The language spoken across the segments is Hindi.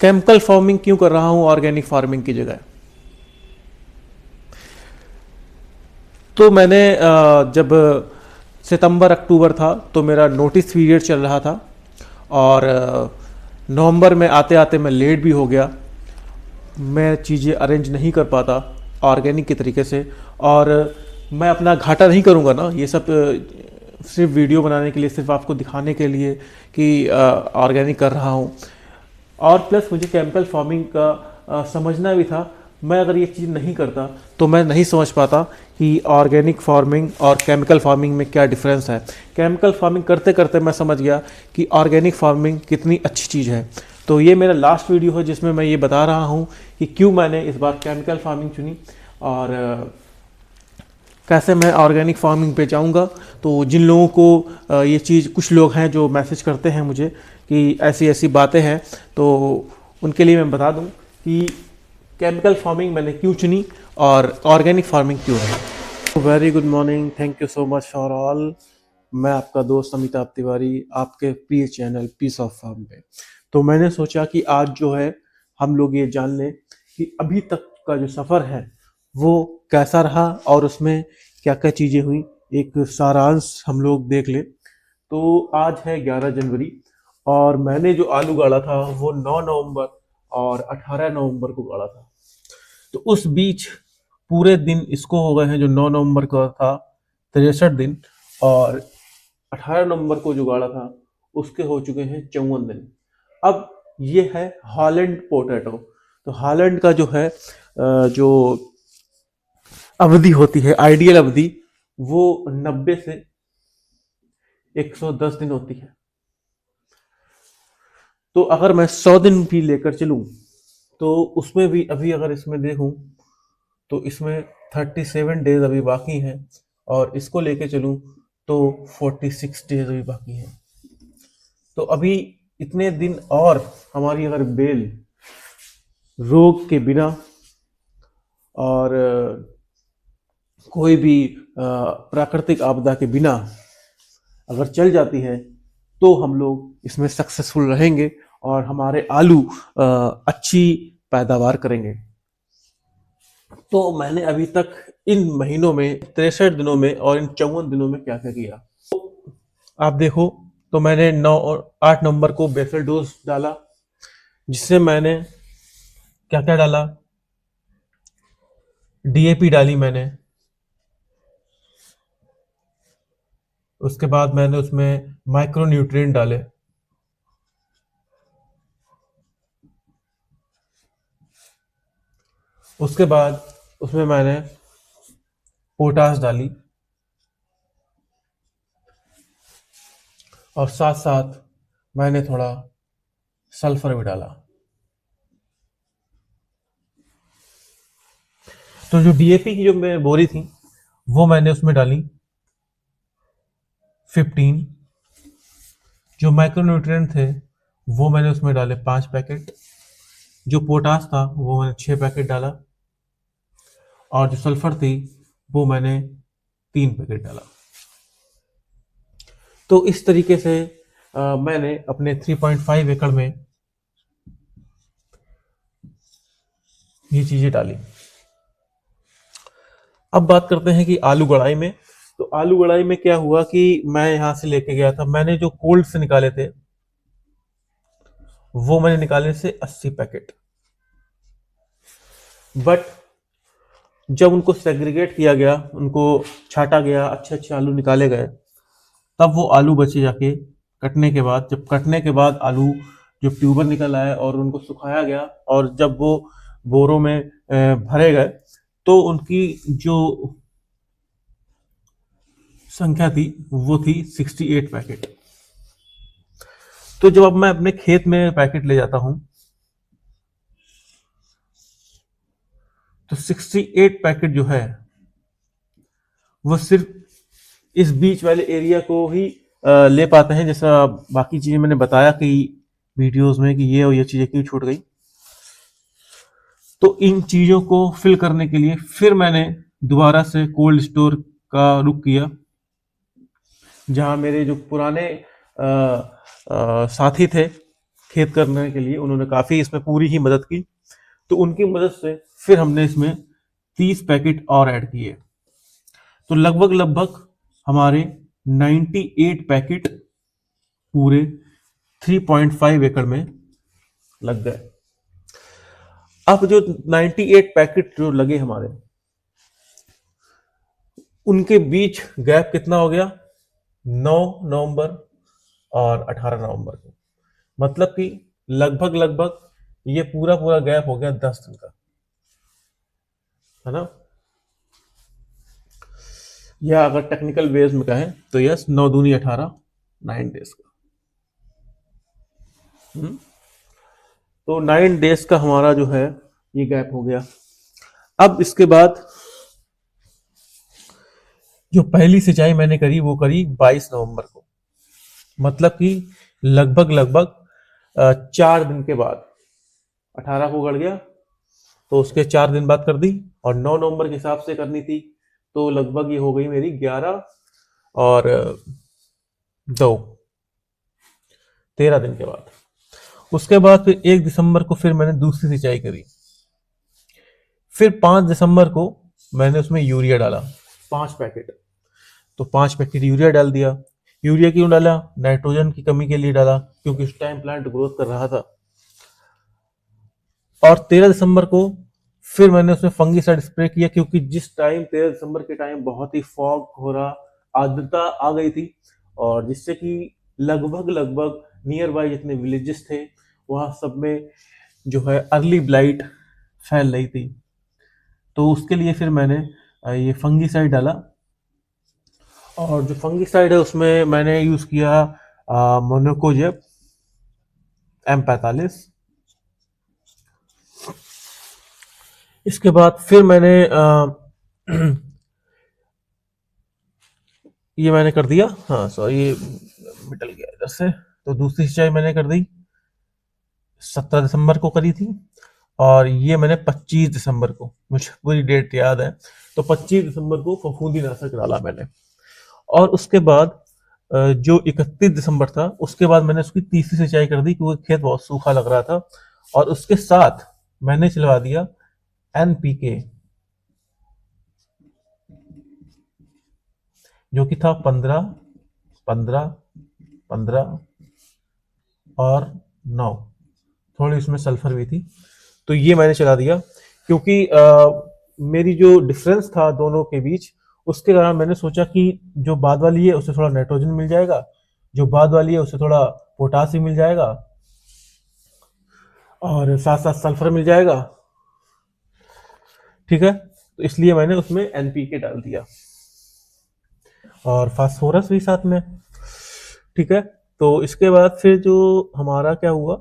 केमिकल फार्मिंग क्यों कर रहा हूं ऑर्गेनिक फार्मिंग की जगह? तो मैंने जब सितंबर अक्टूबर था तो मेरा नोटिस पीरियड चल रहा था, और नवंबर में आते आते मैं लेट भी हो गया। मैं चीज़ें अरेंज नहीं कर पाता ऑर्गेनिक के तरीके से, और मैं अपना घाटा नहीं करूँगा ना ये सब सिर्फ वीडियो बनाने के लिए, सिर्फ आपको दिखाने के लिए कि ऑर्गेनिक कर रहा हूँ। और प्लस मुझे केमिकल फार्मिंग का समझना भी था। मैं अगर ये चीज़ नहीं करता तो मैं नहीं समझ पाता कि ऑर्गेनिक फार्मिंग और केमिकल फार्मिंग में क्या डिफरेंस है। केमिकल फार्मिंग करते करते मैं समझ गया कि ऑर्गेनिक फार्मिंग कितनी अच्छी चीज़ है। तो ये मेरा लास्ट वीडियो है जिसमें मैं ये बता रहा हूँ कि क्यों मैंने इस बार केमिकल फार्मिंग चुनी और कैसे मैं ऑर्गेनिक फार्मिंग पे जाऊंगा। तो जिन लोगों को ये चीज़, कुछ लोग हैं जो मैसेज करते हैं मुझे कि ऐसी ऐसी बातें हैं, तो उनके लिए मैं बता दूं कि केमिकल फार्मिंग मैंने क्यों चुनी और ऑर्गेनिक फार्मिंग क्यों है। Very good morning, thank you so much for all. मैं आपका दोस्त अमिताभ तिवारी, आपके प्रिय चैनल पीस ऑफ फार्म पे। तो मैंने सोचा कि आज जो है हम लोग ये जान लें कि अभी तक का जो सफ़र है वो कैसा रहा और उसमें क्या क्या चीज़ें हुई, एक सारांश हम लोग देख ले। तो आज है 11 जनवरी और मैंने जो आलू गाड़ा था वो 9 नवंबर और 18 नवंबर को गाड़ा था। तो उस बीच पूरे दिन इसको हो गए हैं, जो 9 नवंबर का था 63 दिन, और 18 नवंबर को जो गाड़ा था उसके हो चुके हैं 54 दिन। अब ये है हॉलैंड पोटैटो। तो हॉलैंड का जो है जो अवधि होती है, आइडियल अवधि, वो 90 से 110 दिन होती है। तो अगर मैं 100 दिन भी लेकर चलूं तो उसमें भी अभी अगर इसमें देखूं तो इसमें 37 डेज अभी बाकी हैं, और इसको लेके चलूं तो 46 डेज अभी बाकी हैं। तो अभी इतने दिन और हमारी अगर बेल रोग के बिना और कोई भी प्राकृतिक आपदा के बिना अगर चल जाती है तो हम लोग इसमें सक्सेसफुल रहेंगे और हमारे आलू अच्छी पैदावार करेंगे। तो मैंने अभी तक इन महीनों में, 63 दिनों में और इन 54 दिनों में क्या क्या किया, तो आप देखो। तो मैंने 9 और 8 नवंबर को बेसल डोज डाला, जिससे मैंने क्या क्या डाला, डीएपी डाली मैंने। उसके बाद मैंने उसमें माइक्रो न्यूट्रिएंट डाले। उसके बाद उसमें मैंने पोटास डाली, और साथ साथ मैंने थोड़ा सल्फर भी डाला। तो जो डीएपी की जो मैं बोरी थी वो मैंने उसमें डाली 15। जो माइक्रोन्यूट्रिएंट थे वो मैंने उसमें डाले 5 पैकेट। जो पोटास था वो मैंने 6 पैकेट डाला, और जो सल्फर थी वो मैंने 3 पैकेट डाला। तो इस तरीके से मैंने अपने 3.5 एकड़ में ये चीजें डाली। अब बात करते हैं कि आलू गड़ाई में। तो आलू गड़ाई में क्या हुआ कि मैं यहां से लेके गया था, मैंने जो कोल्ड से निकाले थे वो मैंने निकाले से 80 पैकेट। बट जब उनको सेग्रीगेट किया गया, उनको छाटा गया, अच्छे अच्छे आलू निकाले गए, तब वो आलू बचे जाके कटने के बाद। जब कटने के बाद आलू जो ट्यूबर निकल आए और उनको सुखाया गया, और जब वो बोरों में भरे गए तो उनकी जो संख्या थी वो थी 68 पैकेट। तो जब अब मैं अपने खेत में पैकेट ले जाता हूं तो 68 पैकेट जो है वो सिर्फ इस बीच वाले एरिया को ही ले पाते हैं। जैसा बाकी चीजें मैंने बताया कि वीडियोस में कि ये और ये चीजें क्यों छूट गई। तो इन चीजों को फिल करने के लिए फिर मैंने दोबारा से कोल्ड स्टोर का रुख किया, जहां मेरे जो पुराने साथी थे खेत करने के लिए उन्होंने काफ़ी इसमें पूरी ही मदद की। तो उनकी मदद से फिर हमने इसमें 30 पैकेट और ऐड किए, तो लगभग लगभग हमारे 98 पैकेट पूरे 3.5 एकड़ में लग गए। अब जो 98 पैकेट जो लगे हमारे, उनके बीच गैप कितना हो गया, 9 नवंबर और 18 नवंबर को, मतलब कि लगभग लगभग ये पूरा पूरा गैप हो गया 10 दिन का, है ना। या अगर टेक्निकल वेज में कहें तो यस, 9 दूनी 18, 9 डेज का। तो 9 डेज का हमारा जो है ये गैप हो गया। अब इसके बाद जो पहली सिंचाई मैंने करी वो करी 22 नवंबर को, मतलब कि लगभग लगभग 4 दिन के बाद, 18 को गड़ गया तो उसके 4 दिन बाद कर दी, और 9 नवंबर के हिसाब से करनी थी, तो लगभग ये हो गई मेरी 11 और 2 13 दिन के बाद। उसके बाद फिर 1 दिसंबर को फिर मैंने दूसरी सिंचाई करी। फिर 5 दिसंबर को मैंने उसमें यूरिया डाला 5 पैकेट, तो 5 पैकेट यूरिया डाल दिया। यूरिया क्यों डाला, नाइट्रोजन की कमी के लिए डाला, क्योंकि उस टाइम प्लांट ग्रोथ कर रहा था। और 13 दिसंबर को फिर मैंने उसमें फंगीसाइड स्प्रे किया, क्योंकि जिस टाइम 13 दिसंबर के टाइम बहुत ही फॉग हो रहा, आर्द्रता आ गई थी, और जिससे कि लगभग लगभग नियर बाय जितने विलेजेस थे वहाँ सब में जो है अर्ली ब्लाइट फैल रही थी। तो उसके लिए फिर मैंने ये फंगीसाइड डाला, और जो फंगीसाइड है उसमें मैंने यूज़ किया मोनोकोजेब M45। इसके बाद फिर मैंने ये मैंने कर दिया, हाँ सॉरी ये मिटल गया इधर से। तो दूसरी सिंचाई मैंने कर दी 17 दिसंबर को करी थी, और ये मैंने 25 दिसंबर को, मुझे पूरी डेट याद है, तो 25 दिसंबर को फफूंदीनाशक डाला मैंने। और उसके बाद जो 31 दिसंबर था उसके बाद मैंने उसकी तीसरी सिंचाई कर दी, क्योंकि खेत बहुत सूखा लग रहा था, और उसके साथ मैंने चलवा दिया NPK, जो कि था 15 15 15 और 9, थोड़ी उसमें सल्फर भी थी। तो ये मैंने चला दिया, क्योंकि मेरी जो डिफरेंस था दोनों के बीच, उसके कारण मैंने सोचा कि जो बाद वाली है उससे थोड़ा नाइट्रोजन मिल जाएगा, जो बाद वाली है उससे थोड़ा पोटास भी मिल जाएगा, और साथ साथ सल्फर मिल जाएगा, ठीक है। तो इसलिए मैंने उसमें NPK डाल दिया, और फास्फोरस भी साथ में, ठीक है। तो इसके बाद फिर जो हमारा क्या हुआ,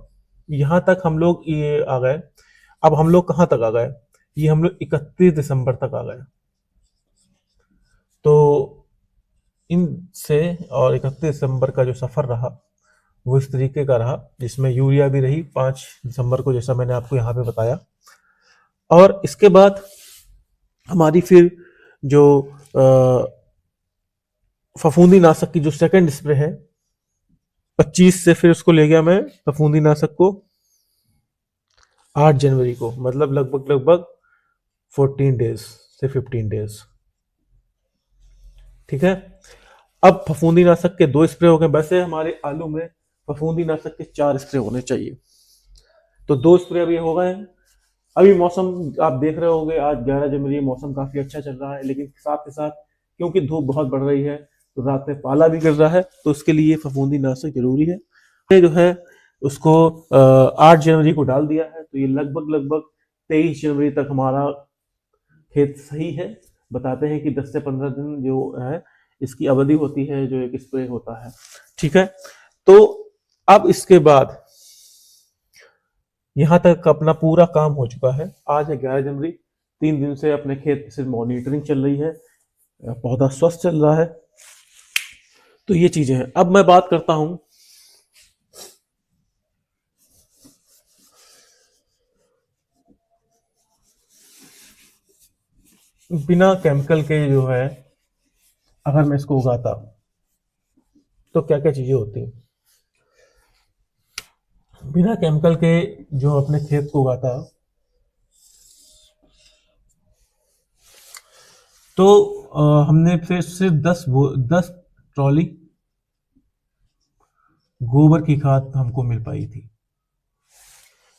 यहाँ तक हम लोग ये आ गए। अब हम लोग कहाँ तक आ गए, ये हम लोग 31 दिसंबर तक आ गए। तो इनसे और 31 दिसंबर का जो सफ़र रहा वो इस तरीके का रहा, जिसमें यूरिया भी रही 5 दिसंबर को, जैसा मैंने आपको यहाँ पे बताया। और इसके बाद हमारी फिर जो फफूंदीनाशक की जो सेकंड स्प्रे है, 25 से फिर उसको ले गया मैं फफूंदीनाशक को 8 जनवरी को, मतलब लगभग लगभग 14 डेज से 15 डेज, ठीक है। अब फफूंदीनाशक के 2 स्प्रे हो गए। वैसे हमारे आलू में फफूंदीनाशक के 4 स्प्रे होने चाहिए, तो 2 स्प्रे अभी हो गए हैं। अभी मौसम आप देख रहे होंगे, आज 11 जनवरी, मौसम काफी अच्छा चल रहा है, लेकिन साथ के साथ क्योंकि धूप बहुत बढ़ रही है तो रात में पाला भी गिर रहा है, तो उसके लिए फफूंदीनाशक जरूरी है। ये जो है उसको 8 जनवरी को डाल दिया है, तो ये लगभग लगभग 23 जनवरी तक हमारा खेत सही है। बताते हैं कि 10 से 15 दिन जो है इसकी अवधि होती है जो एक स्प्रे होता है, ठीक है। तो अब इसके बाद यहाँ तक अपना पूरा काम हो चुका है। आज है 11 जनवरी, 3 दिन से अपने खेत से मॉनिटरिंग चल रही है, पौधा स्वस्थ चल रहा है। तो ये चीजें हैं। अब मैं बात करता हूं बिना केमिकल के, जो है अगर मैं इसको उगाता तो क्या क्या चीजें होती। बिना केमिकल के जो अपने खेत को उगाता, तो हमने फिर सिर्फ 10 ट्रॉली गोबर की खाद हमको मिल पाई थी,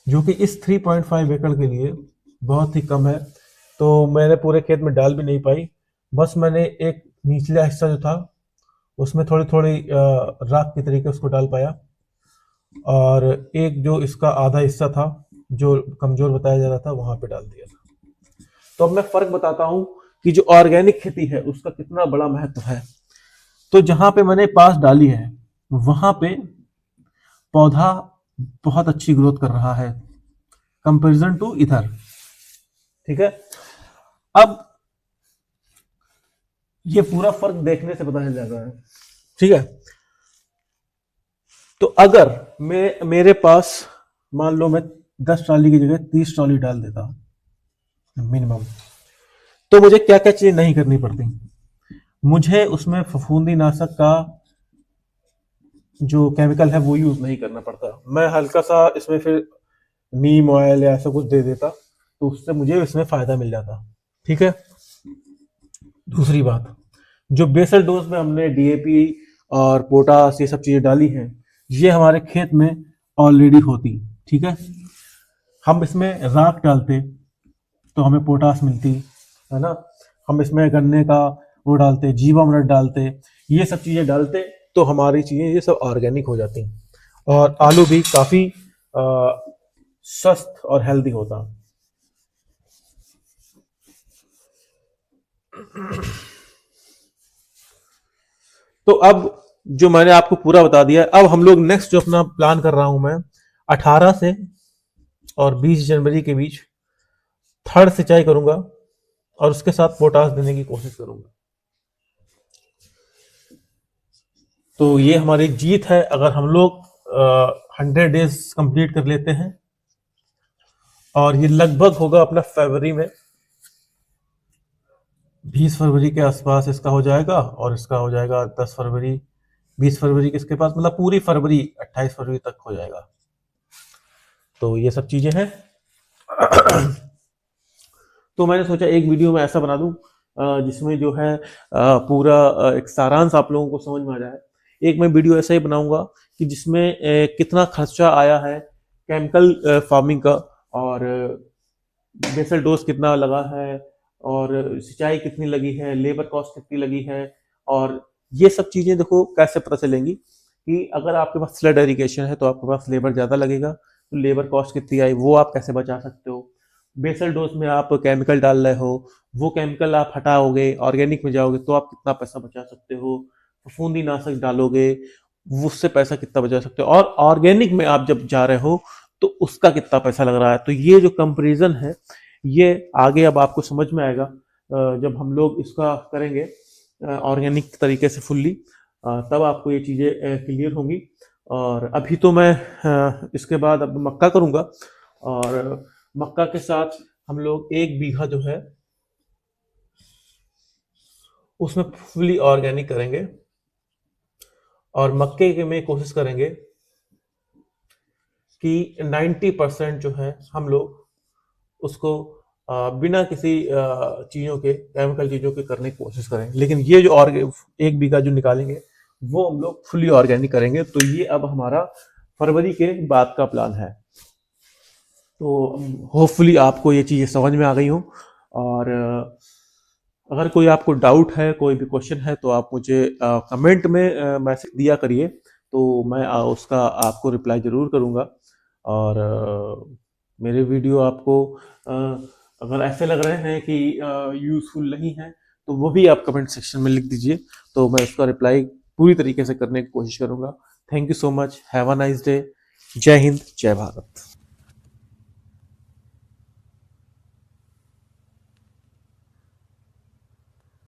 जो कि इस 3.5 एकड़ के लिए बहुत ही कम है। तो मैंने पूरे खेत में डाल भी नहीं पाई, बस मैंने एक निचला हिस्सा जो था उसमें थोड़ी थोड़ी राख के तरीके उसको डाल पाया, और एक जो इसका आधा हिस्सा था जो कमजोर बताया जा रहा था वहां पे डाल दिया था। तो अब मैं फर्क बताता हूं कि जो ऑर्गेनिक खेती है उसका कितना बड़ा महत्व है। तो जहां पे मैंने पास डाली है वहां पे पौधा बहुत अच्छी ग्रोथ कर रहा है कंपैरिजन टू इधर, ठीक है। अब ये पूरा फर्क देखने से पता चल जाता है, ठीक है। तो अगर मेरे पास मान लो मैं 10 ट्रॉली की जगह 30 ट्रॉली डाल देता मिनिमम, तो मुझे क्या क्या चीजें नहीं करनी पड़ती। मुझे उसमें फफूंदी नाशक का जो केमिकल है वो यूज नहीं करना पड़ता। मैं हल्का सा इसमें फिर नीम ऑयल या ऐसा कुछ दे देता, तो उससे मुझे इसमें फायदा मिल जाता, ठीक है। दूसरी बात, जो बेसल डोज में हमने डीएपी और पोटास ये सब चीजें डाली हैं, ये हमारे खेत में ऑलरेडी होती, ठीक है। हम इसमें राख डालते तो हमें पोटास मिलती है ना, हम इसमें गन्ने का वो डालते, जीवामृत डालते, ये सब चीजें डालते तो हमारी चीजें ये सब ऑर्गेनिक हो जाती, और आलू भी काफी स्वस्थ और हेल्दी होता। तो अब जो मैंने आपको पूरा बता दिया, अब हम लोग नेक्स्ट जो अपना प्लान कर रहा हूं मैं, 18 से और 20 जनवरी के बीच थर्ड सिंचाई करूंगा और उसके साथ पोटास देने की कोशिश करूंगा। तो ये हमारी जीत है अगर हम लोग 100 डेज कंप्लीट कर लेते हैं, और ये लगभग होगा अपना फरवरी में, 20 फरवरी के आसपास इसका हो जाएगा, और इसका हो जाएगा 10 फरवरी 20 फरवरी के इसके पास, मतलब पूरी फरवरी 28 फरवरी तक हो जाएगा। तो ये सब चीजें हैं। तो मैंने सोचा एक वीडियो में ऐसा बना दूं जिसमें जो है पूरा एक सारांश आप लोगों को समझ में आ जाए। एक मैं वीडियो ऐसा ही बनाऊंगा कि जिसमें कितना खर्चा आया है केमिकल फार्मिंग का, और बेसल डोज कितना लगा है, और सिंचाई कितनी लगी है, लेबर कॉस्ट कितनी लगी है, और ये सब चीजें देखो कैसे पता चलेंगी कि अगर आपके पास फ्लड इरिगेशन है तो आपके पास लेबर ज्यादा लगेगा, तो लेबर कॉस्ट कितनी आई वो आप कैसे बचा सकते हो। बेसल डोज में आप केमिकल डाल रहे हो, वो केमिकल आप हटाओगे, ऑर्गेनिक में जाओगे तो आप कितना पैसा बचा सकते हो। फफूंदी नाशक डालोगे उससे पैसा कितना बचा सकते हो, और ऑर्गेनिक में आप जब जा रहे हो तो उसका कितना पैसा लग रहा है। तो ये जो कंपैरिजन है ये आगे अब आपको समझ में आएगा जब हम लोग इसका करेंगे ऑर्गेनिक तरीके से फुल्ली, तब आपको ये चीज़ें क्लियर होंगी। और अभी तो मैं इसके बाद अब मक्का करूँगा, और मक्का के साथ हम लोग 1 बीघा जो है उसमें फुली ऑर्गेनिक करेंगे, और मक्के के में कोशिश करेंगे कि 90% जो है हम लोग उसको बिना किसी चीज़ों के, केमिकल चीज़ों के करने की कोशिश करें। लेकिन ये जो 1 बीघा जो निकालेंगे वो हम लोग फुली ऑर्गेनिक करेंगे। तो ये अब हमारा फरवरी के बाद का प्लान है। तो होपफुली आपको ये चीज़ें समझ में आ गई हो, और अगर कोई आपको डाउट है, कोई भी क्वेश्चन है, तो आप मुझे कमेंट में मैसेज दिया करिए, तो मैं उसका आपको रिप्लाई ज़रूर करूँगा। और मेरे वीडियो आपको अगर ऐसे लग रहे हैं कि यूज़फुल नहीं है तो वो भी आप कमेंट सेक्शन में लिख दीजिए, तो मैं उसका रिप्लाई पूरी तरीके से करने की कोशिश करूँगा। Thank you so much, have a nice day. जय हिंद, जय भारत।